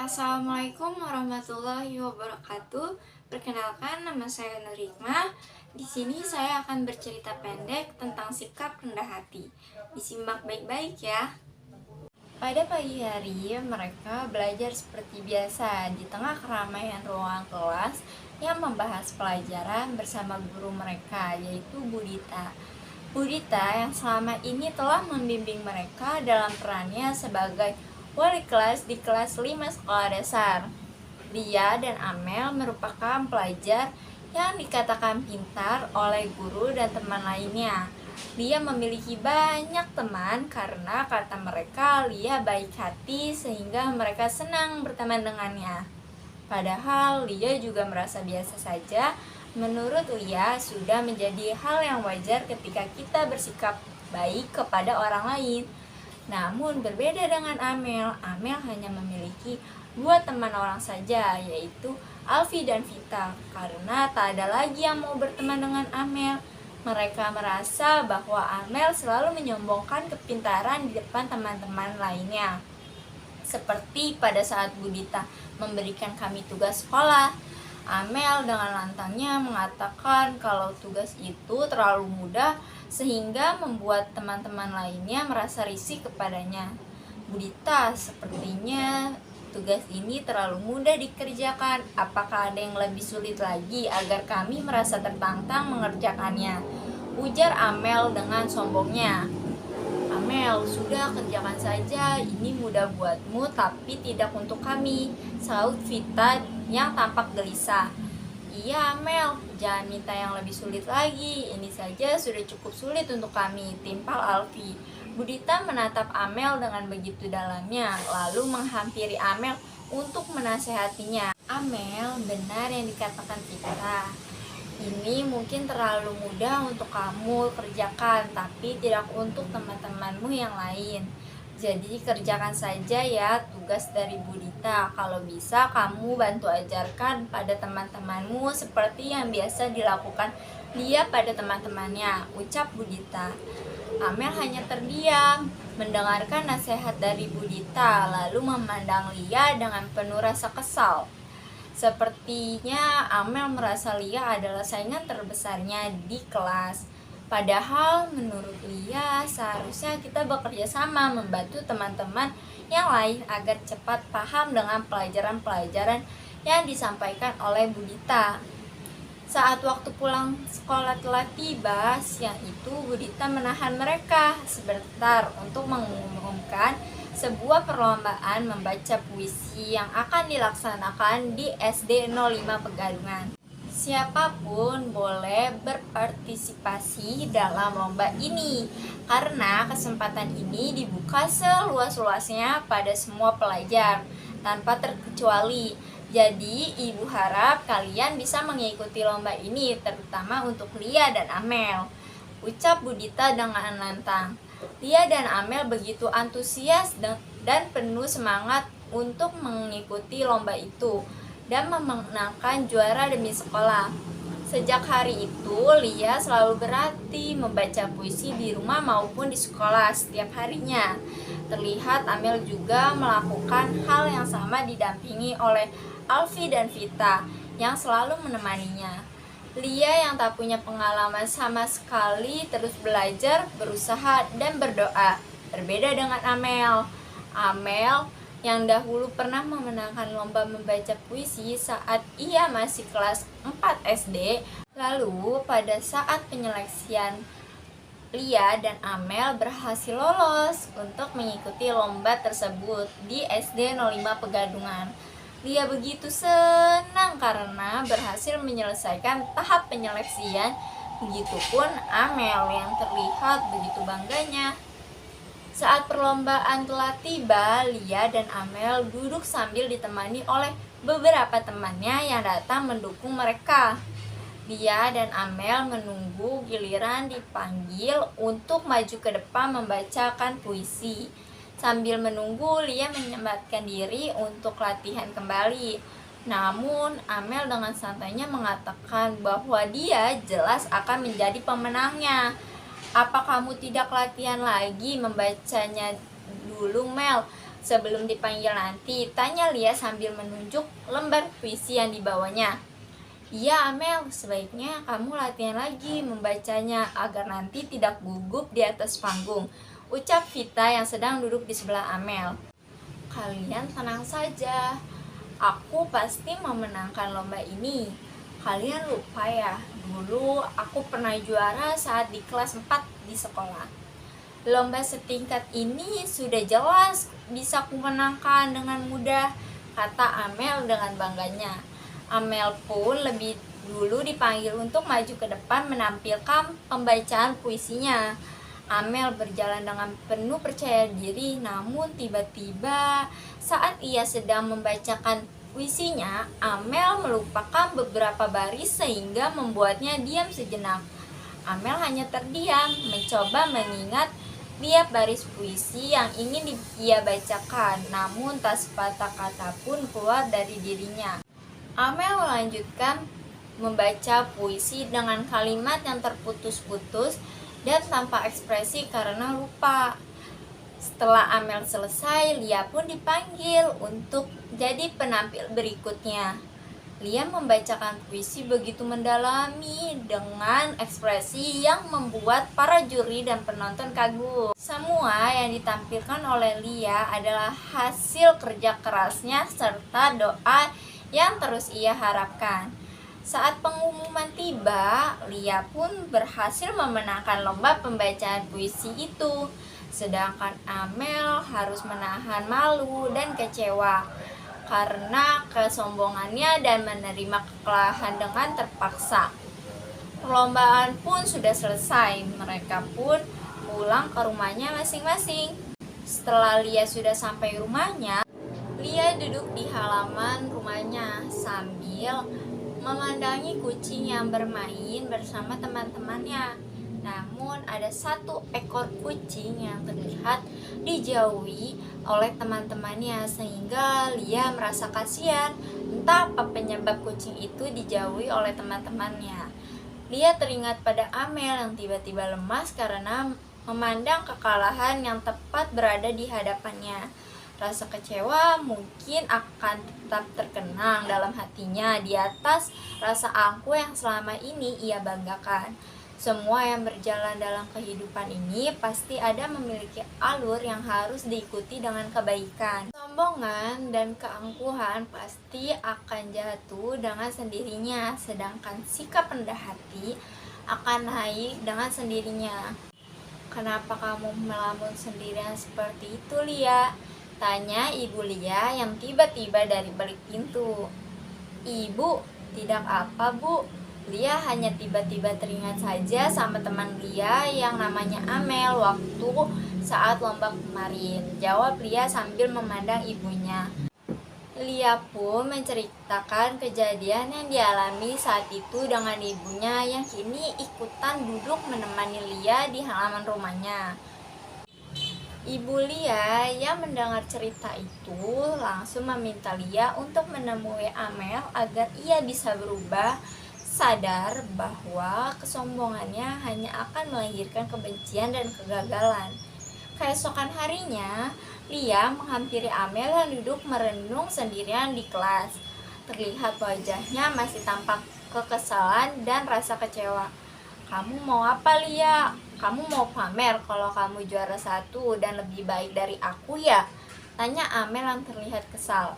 Assalamualaikum warahmatullahi wabarakatuh. Perkenalkan, nama saya Nur Hikmah. Di sini saya akan bercerita pendek tentang sikap rendah hati. Disimak baik-baik ya. Pada pagi hari, mereka belajar seperti biasa di tengah keramaian ruangan kelas yang membahas pelajaran bersama guru mereka, yaitu Bu Dita. Bu Dita yang selama ini telah membimbing mereka dalam perannya sebagai wali kelas di kelas 5 sekolah dasar. Dia dan Amel merupakan pelajar yang dikatakan pintar oleh guru dan teman lainnya. Lia memiliki banyak teman karena kata mereka Lia baik hati sehingga mereka senang berteman dengannya. Padahal Lia juga merasa biasa saja. Menurut Lia sudah menjadi hal yang wajar ketika kita bersikap baik kepada orang lain. Namun berbeda dengan Amel, Amel hanya memiliki dua teman orang saja, yaitu Alfi dan Vita. Karena tak ada lagi yang mau berteman dengan Amel, mereka merasa bahwa Amel selalu menyombongkan kepintaran di depan teman-teman lainnya. Seperti pada saat Bu Dita memberikan kami tugas sekolah, Amel dengan lantangnya mengatakan kalau tugas itu terlalu mudah sehingga membuat teman-teman lainnya merasa risih kepadanya. Bu Dita, sepertinya tugas ini terlalu mudah dikerjakan. Apakah ada yang lebih sulit lagi agar kami merasa tertantang mengerjakannya? Ujar Amel dengan sombongnya. Amel, sudah kerjakan saja, ini mudah buatmu tapi tidak untuk kami, saut Vita yang tampak gelisah. Iya Amel, jangan minta yang lebih sulit lagi, ini saja sudah cukup sulit untuk kami, timpal Alfi. Bu Dita menatap Amel dengan begitu dalamnya, lalu menghampiri Amel untuk menasehatinya. Amel, benar yang dikatakan Vita. Ini mungkin terlalu mudah untuk kamu kerjakan, tapi tidak untuk teman-temanmu yang lain. Jadi kerjakan saja ya tugas dari Bu Dita. Kalau bisa kamu bantu ajarkan pada teman-temanmu seperti yang biasa dilakukan dia pada teman-temannya, ucap Bu Dita. Amel hanya terdiam, mendengarkan nasihat dari Bu Dita, lalu memandang Lia dengan penuh rasa kesal. Sepertinya Amel merasa Lia adalah saingan terbesarnya di kelas. Padahal menurut Lia seharusnya kita bekerja sama membantu teman-teman yang lain agar cepat paham dengan pelajaran-pelajaran yang disampaikan oleh Bu Dita. Saat waktu pulang sekolah telah tiba, siang itu Bu Dita menahan mereka sebentar untuk mengumumkan sebuah perlombaan membaca puisi yang akan dilaksanakan di SD 05 Pegadungan. Siapapun boleh berpartisipasi dalam lomba ini, karena kesempatan ini dibuka seluas-luasnya pada semua pelajar, tanpa terkecuali. Jadi, Ibu harap kalian bisa mengikuti lomba ini, terutama untuk Lia dan Amel, ucap Bu Dita dengan lantang. Lia dan Amel begitu antusias dan penuh semangat untuk mengikuti lomba itu dan memenangkan juara demi sekolah. Sejak hari itu, Lia selalu berlatih membaca puisi di rumah maupun di sekolah setiap harinya. Terlihat Amel juga melakukan hal yang sama didampingi oleh Alfi dan Vita yang selalu menemaninya. Lia yang tak punya pengalaman sama sekali terus belajar, berusaha, dan berdoa. Berbeda dengan Amel. Amel yang dahulu pernah memenangkan lomba membaca puisi saat ia masih kelas 4 SD. Lalu pada saat penyeleksian, Lia dan Amel berhasil lolos untuk mengikuti lomba tersebut di SD 05 Pegadungan. Lia begitu senang karena berhasil menyelesaikan tahap penyeleksian. Begitupun Amel yang terlihat begitu bangganya. Saat perlombaan telah tiba, Lia dan Amel duduk sambil ditemani oleh beberapa temannya yang datang mendukung mereka. Lia dan Amel menunggu giliran dipanggil untuk maju ke depan membacakan puisi. Sambil menunggu, Lia menyempatkan diri untuk latihan kembali. Namun, Amel dengan santainya mengatakan bahwa dia jelas akan menjadi pemenangnya. Apa kamu tidak latihan lagi membacanya dulu, Mel? Sebelum dipanggil nanti, tanya Lia sambil menunjuk lembar puisi yang dibawanya. Iya Amel, sebaiknya kamu latihan lagi membacanya agar nanti tidak gugup di atas panggung, ucap Vita yang sedang duduk di sebelah Amel. Kalian tenang saja, aku pasti memenangkan lomba ini. Kalian lupa ya, dulu aku pernah juara saat di kelas 4 di sekolah. Lomba setingkat ini sudah jelas bisa kumenangkan dengan mudah, kata Amel dengan bangganya. Amel pun lebih dulu dipanggil untuk maju ke depan menampilkan pembacaan puisinya. Amel berjalan dengan penuh percaya diri, namun tiba-tiba saat ia sedang membacakan puisinya, Amel melupakan beberapa baris sehingga membuatnya diam sejenak. Amel hanya terdiam, mencoba mengingat tiap baris puisi yang ingin ia bacakan, namun tak sepatah kata pun keluar dari dirinya. Amel melanjutkan membaca puisi dengan kalimat yang terputus-putus dan tanpa ekspresi karena lupa. Setelah Amel selesai, Lia pun dipanggil untuk jadi penampil berikutnya. Lia membacakan puisi begitu mendalami dengan ekspresi yang membuat para juri dan penonton kagum. Semua yang ditampilkan oleh Lia adalah hasil kerja kerasnya serta doa yang terus ia harapkan. Saat pengumuman tiba, Lia pun berhasil memenangkan lomba pembacaan puisi itu. Sedangkan Amel harus menahan malu dan kecewa karena kesombongannya dan menerima kekalahan dengan terpaksa. Perlombaan pun sudah selesai, mereka pun pulang ke rumahnya masing-masing. Setelah Lia sudah sampai rumahnya, Lia duduk di halaman rumahnya sambil memandangi kucing yang bermain bersama teman-temannya. Namun ada satu ekor kucing yang terlihat dijauhi oleh teman-temannya sehingga Lia merasa kasihan. Entah apa penyebab kucing itu dijauhi oleh teman-temannya. Lia teringat pada Amel yang tiba-tiba lemas karena memandang kekalahan yang tepat berada di hadapannya. Rasa kecewa mungkin akan tetap terkenang dalam hatinya di atas rasa angkuh yang selama ini ia banggakan. Semua yang berjalan dalam kehidupan ini pasti ada memiliki alur yang harus diikuti dengan kebaikan. Kesombongan dan keangkuhan pasti akan jatuh dengan sendirinya, sedangkan sikap rendah hati akan naik dengan sendirinya. Kenapa kamu melamun sendirian seperti itu, Lia? Tanya ibu Lia yang tiba-tiba dari balik pintu. Ibu, tidak apa bu. Lia hanya tiba-tiba teringat saja sama teman Lia yang namanya Amel waktu saat lomba kemarin. Jawab Lia sambil memandang ibunya. Lia pun menceritakan kejadian yang dialami saat itu dengan ibunya yang kini ikutan duduk menemani Lia di halaman rumahnya. Ibu Lia yang mendengar cerita itu langsung meminta Lia untuk menemui Amel agar ia bisa berubah, sadar bahwa kesombongannya hanya akan melahirkan kebencian dan kegagalan. Keesokan harinya, Lia menghampiri Amel yang duduk merenung sendirian di kelas. Terlihat wajahnya masih tampak kekesalan dan rasa kecewa. Kamu mau apa, Lia? Kamu mau pamer kalau kamu juara 1 dan lebih baik dari aku ya? Tanya Amel yang terlihat kesal.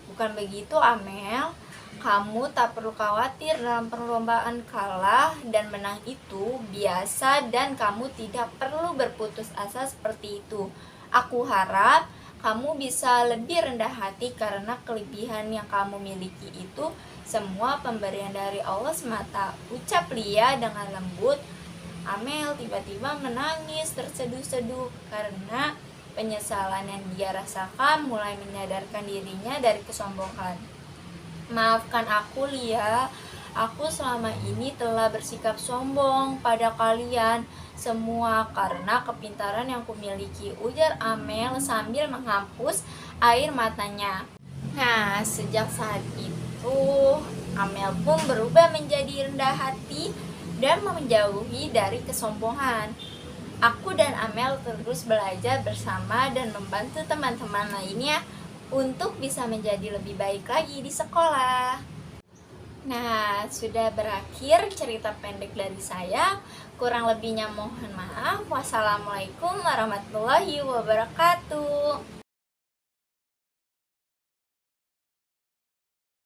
Bukan begitu, Amel. Kamu tak perlu khawatir, dalam perlombaan kalah dan menang itu biasa dan kamu tidak perlu berputus asa seperti itu. Aku harap kamu bisa lebih rendah hati karena kelebihan yang kamu miliki itu semua pemberian dari Allah semata, ucap Lia dengan lembut. Amel tiba-tiba menangis terseduh-seduh karena penyesalan yang dia rasakan mulai menyadarkan dirinya dari kesombongan. Maafkan aku, Lia. Aku selama ini telah bersikap sombong pada kalian semua karena kepintaran yang kumiliki, ujar Amel sambil menghapus air matanya. Nah, sejak saat itu Amel pun berubah menjadi rendah hati dan menjauhi dari kesombongan. Aku dan Amel terus belajar bersama dan membantu teman-teman lainnya untuk bisa menjadi lebih baik lagi di sekolah. Nah, sudah berakhir cerita pendek dari saya. Kurang lebihnya mohon maaf. Wassalamualaikum warahmatullahi wabarakatuh.